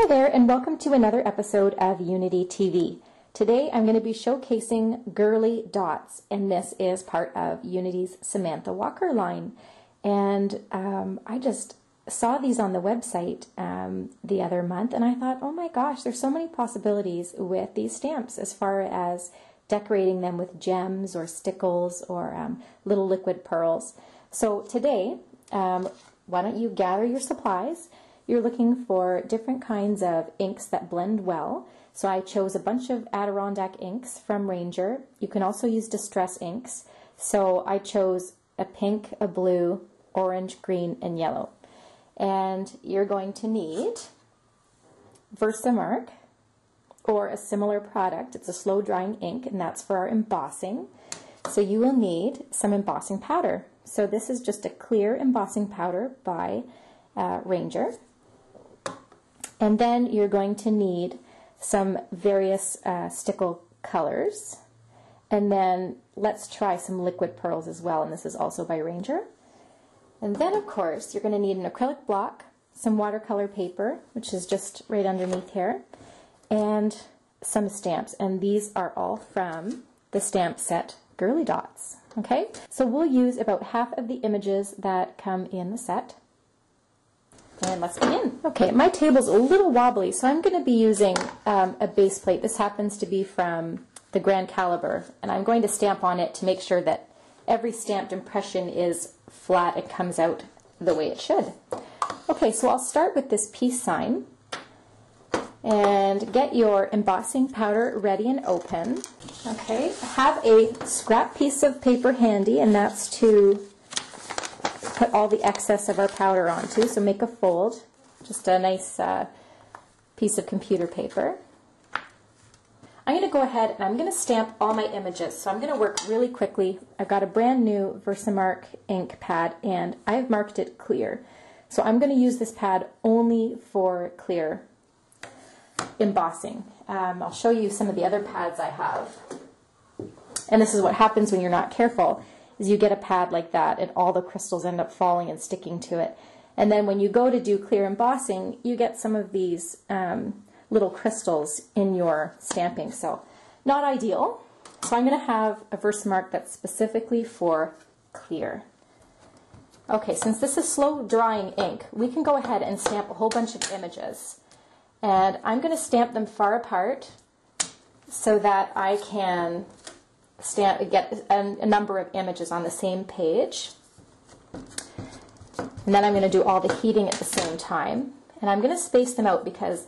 Hi there, and welcome to another episode of UnityTV. Today I'm going to be showcasing Girly Dots, and this is part of Unity's Samantha Walker line. And I just saw these on the website the other month, and I thought, oh my gosh, there's so many possibilities with these stamps as far as decorating them with gems or stickles or little liquid pearls. So today, why don't you gather your supplies? You're looking for different kinds of inks that blend well. So I chose a bunch of Adirondack inks from Ranger. You can also use distress inks. So I chose a pink, a blue, orange, green, and yellow. And you're going to need Versamark or a similar product. It's a slow drying ink, and that's for our embossing. So you will need some embossing powder. So this is just a clear embossing powder by Ranger. And then you're going to need some various stickle colors. And then let's try some liquid pearls as well, and this is also by Ranger. And then, of course, you're going to need an acrylic block, some watercolor paper, which is just right underneath here, and some stamps. And these are all from the stamp set Girly Dots. Okay, so we'll use about half of the images that come in the set. And let's begin. Okay, my table's a little wobbly, so I'm going to be using a base plate. This happens to be from the Grand Caliber, and I'm going to stamp on it to make sure that every stamped impression is flat and comes out the way it should. Okay, so I'll start with this peace sign, and get your embossing powder ready and open. Okay, have a scrap piece of paper handy, and that's to put all the excess of our powder onto. So make a fold, just a nice piece of computer paper. I'm going to go ahead and I'm going to stamp all my images. So I'm going to work really quickly. I've got a brand new Versamark ink pad, and I've marked it clear. So I'm going to use this pad only for clear embossing. I'll show you some of the other pads I have. And this is what happens when you're not careful, is you get a pad like that and all the crystals end up falling and sticking to it. And then when you go to do clear embossing, you get some of these little crystals in your stamping. So not ideal. So I'm going to have a Versamark that's specifically for clear. Okay, since this is slow drying ink, we can go ahead and stamp a whole bunch of images. And I'm going to stamp them far apart so that I can get a number of images on the same page. And then I'm going to do all the heating at the same time. And I'm going to space them out because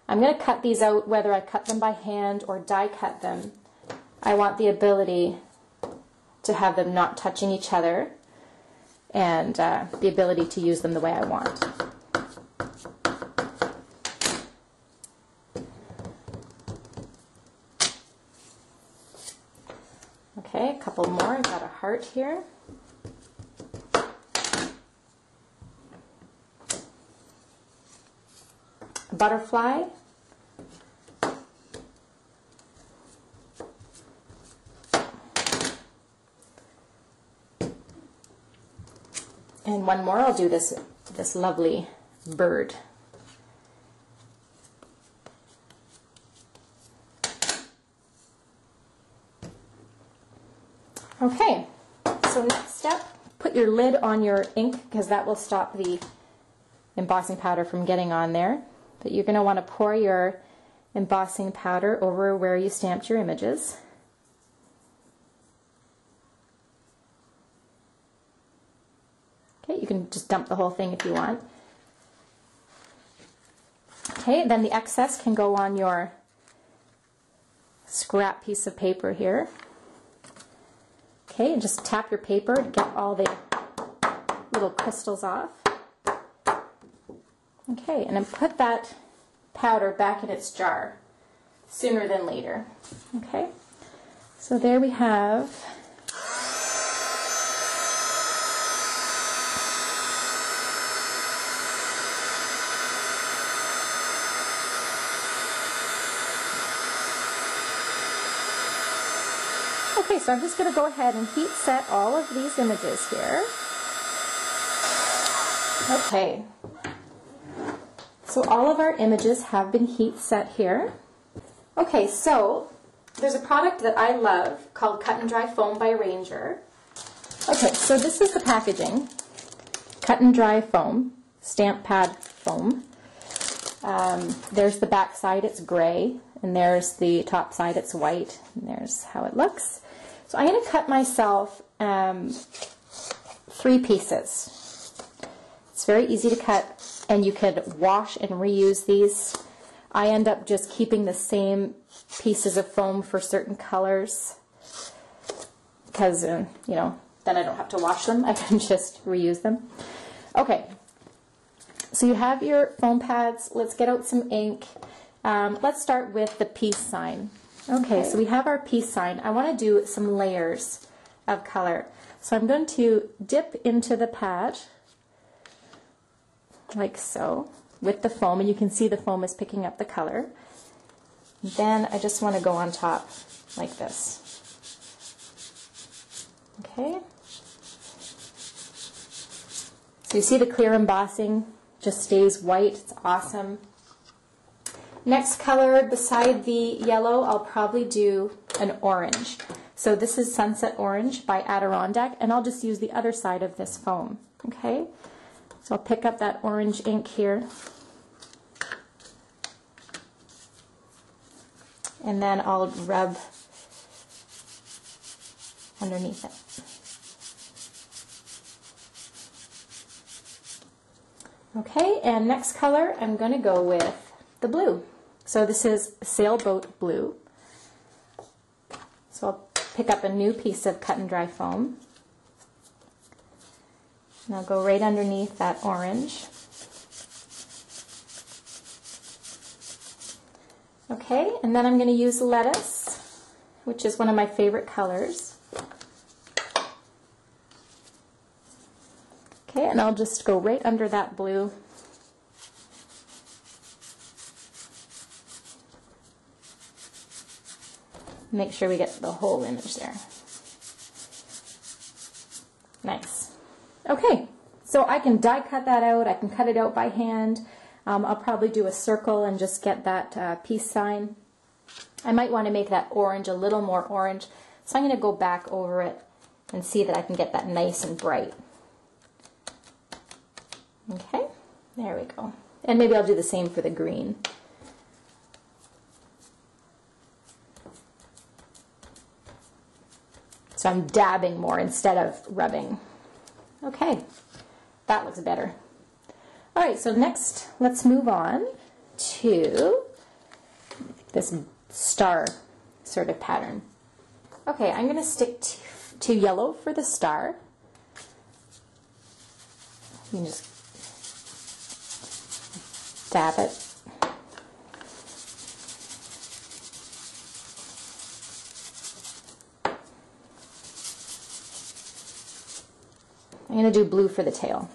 I'm going to cut these out whether I cut them by hand or die cut them. I want the ability to have them not touching each other and the ability to use them the way I want. Okay, a couple more. I've got a heart here. A butterfly. And one more. I'll do this lovely bird. Okay, so next step, put your lid on your ink because that will stop the embossing powder from getting on there. But you're going to want to pour your embossing powder over where you stamped your images. Okay, you can just dump the whole thing if you want. Okay, then the excess can go on your scrap piece of paper here. Okay, and just tap your paper to get all the little crystals off. Okay, and then put that powder back in its jar sooner than later. Okay, so there we have Okay, so I'm just going to go ahead and heat set all of these images here. Okay, So all of our images have been heat set here. Okay, so there's a product that I love called Cut and Dry Foam by Ranger. Okay, so this is the packaging. Cut and Dry Foam, stamp pad foam. There's the back side, it's gray, and there's the top side, it's white, and there's how it looks. So I'm going to cut myself 3 pieces. It's very easy to cut, and you could wash and reuse these. I end up just keeping the same pieces of foam for certain colors because, you know, then I don't have to wash them. I can just reuse them. Okay, so you have your foam pads. Let's get out some ink. Let's start with the peace sign. Okay, so we have our peace sign. I want to do some layers of color. So I'm going to dip into the pad like so with the foam, and you can see the foam is picking up the color. Then I just want to go on top like this. Okay. So you see the clear embossing just stays white. It's awesome. Next color beside the yellow, I'll probably do an orange. So this is Sunset Orange by Adirondack, and I'll just use the other side of this foam. Okay. So I'll pick up that orange ink here. And then I'll rub underneath it. Okay, and next color I'm going to go with the blue. So this is Sailboat Blue. So I'll pick up a new piece of cut and dry foam. And I'll go right underneath that orange. Okay, and then I'm going to use lettuce, which is one of my favorite colors. Okay, and I'll just go right under that blue. Make sure we get the whole image there. Nice. Okay, so I can die cut that out. I can cut it out by hand. I'll probably do a circle and just get that peace sign. I might want to make that orange a little more orange, so I'm going to go back over it and see that I can get that nice and bright. Okay, there we go. And maybe I'll do the same for the green. So I'm dabbing more instead of rubbing. Okay, that looks better. All right, so next let's move on to this star sort of pattern. Okay, I'm going to stick to yellow for the star. You can just dab it. I'm going to do blue for the tail.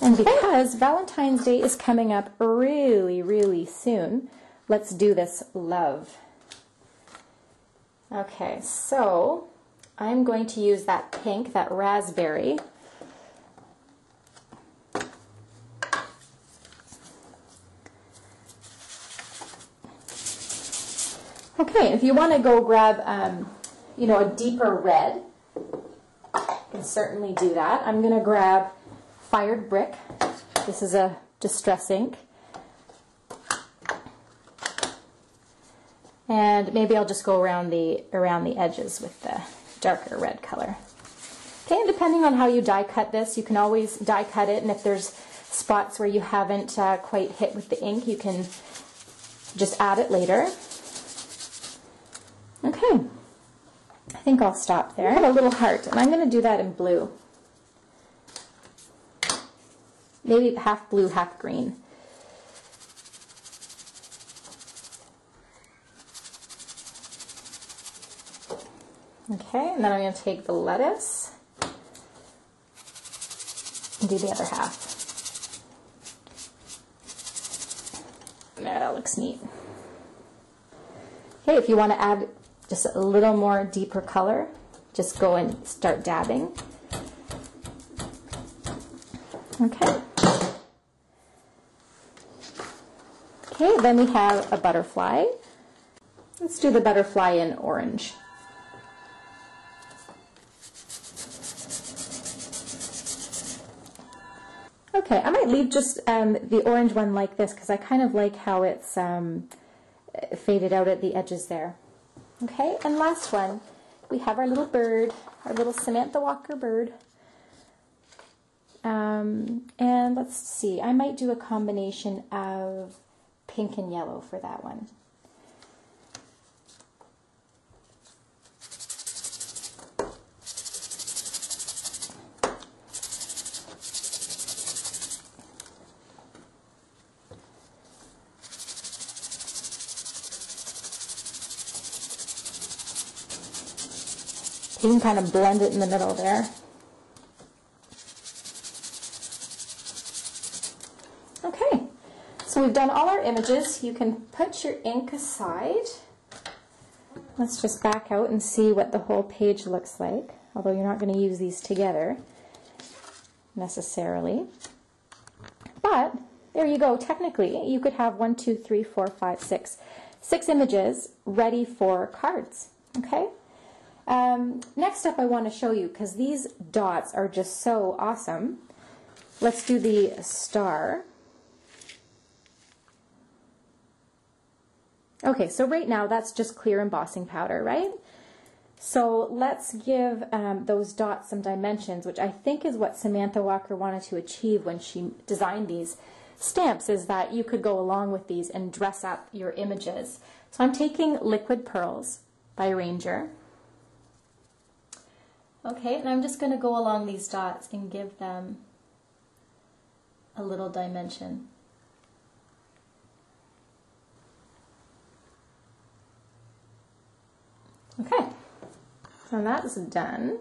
And because Valentine's Day is coming up really, really soon, let's do this love. Okay, so I'm going to use that pink, that raspberry. Okay, if you want to go grab, you know, a deeper red, you can certainly do that. I'm going to grab Fired Brick. This is a distress ink. And maybe I'll just go around the edges with the darker red color. Okay, and depending on how you die cut this, you can always die cut it, and if there's spots where you haven't quite hit with the ink, you can just add it later. Okay, I think I'll stop there. I have a little heart, and I'm going to do that in blue. Maybe half blue, half green. Okay, and then I'm going to take the lettuce, and do the other half. There, that looks neat. Okay, if you want to add just a little more deeper color, just go and start dabbing. Okay. Okay, then we have a butterfly. Let's do the butterfly in orange. Okay, I might leave just the orange one like this because I kind of like how it's faded out at the edges there. Okay, and last one, we have our little bird, our little Samantha Walker bird. And let's see, I might do a combination of pink and yellow for that one. You can kind of blend it in the middle there. Okay, so we've done all our images. You can put your ink aside. Let's just back out and see what the whole page looks like, although you're not going to use these together necessarily. But there you go. Technically, you could have 1, 2, 3, 4, 5, 6 images ready for cards. Okay. Next up I want to show you, because these dots are just so awesome. Let's do the star. Okay, so right now that's just clear embossing powder, right? So let's give those dots some dimensions, which I think is what Samantha Walker wanted to achieve when she designed these stamps, is that you could go along with these and dress up your images. So I'm taking Liquid Pearls by Ranger. Okay, and I'm just going to go along these dots and give them a little dimension. Okay, so that's done.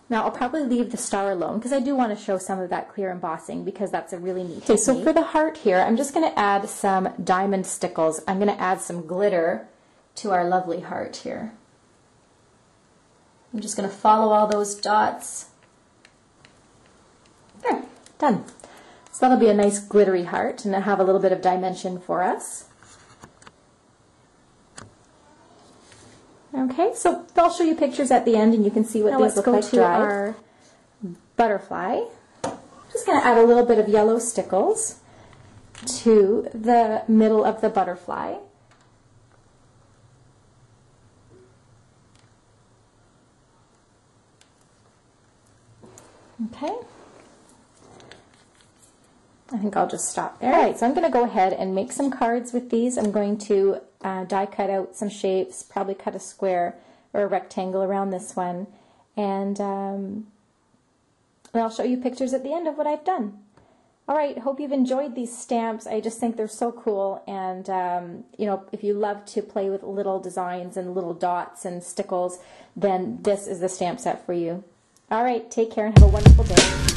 Now I'll probably leave the star alone because I do want to show some of that clear embossing because that's a really neat technique. Okay, so for the heart here, I'm just going to add some diamond stickles. I'm going to add some glitter to our lovely heart here. I'm just going to follow all those dots. There, done. So that'll be a nice glittery heart and it'll have a little bit of dimension for us. Okay, so I'll show you pictures at the end and you can see what these look like dried. Our butterfly. I'm just going to add a little bit of yellow stickles to the middle of the butterfly. Okay, I think I'll just stop there. All right, so I'm going to go ahead and make some cards with these. I'm going to die cut out some shapes, probably cut a square or a rectangle around this one, and I'll show you pictures at the end of what I've done. All right, hope you've enjoyed these stamps. I just think they're so cool, and you know, if you love to play with little designs and little dots and stickles, then this is the stamp set for you. All right, take care and have a wonderful day.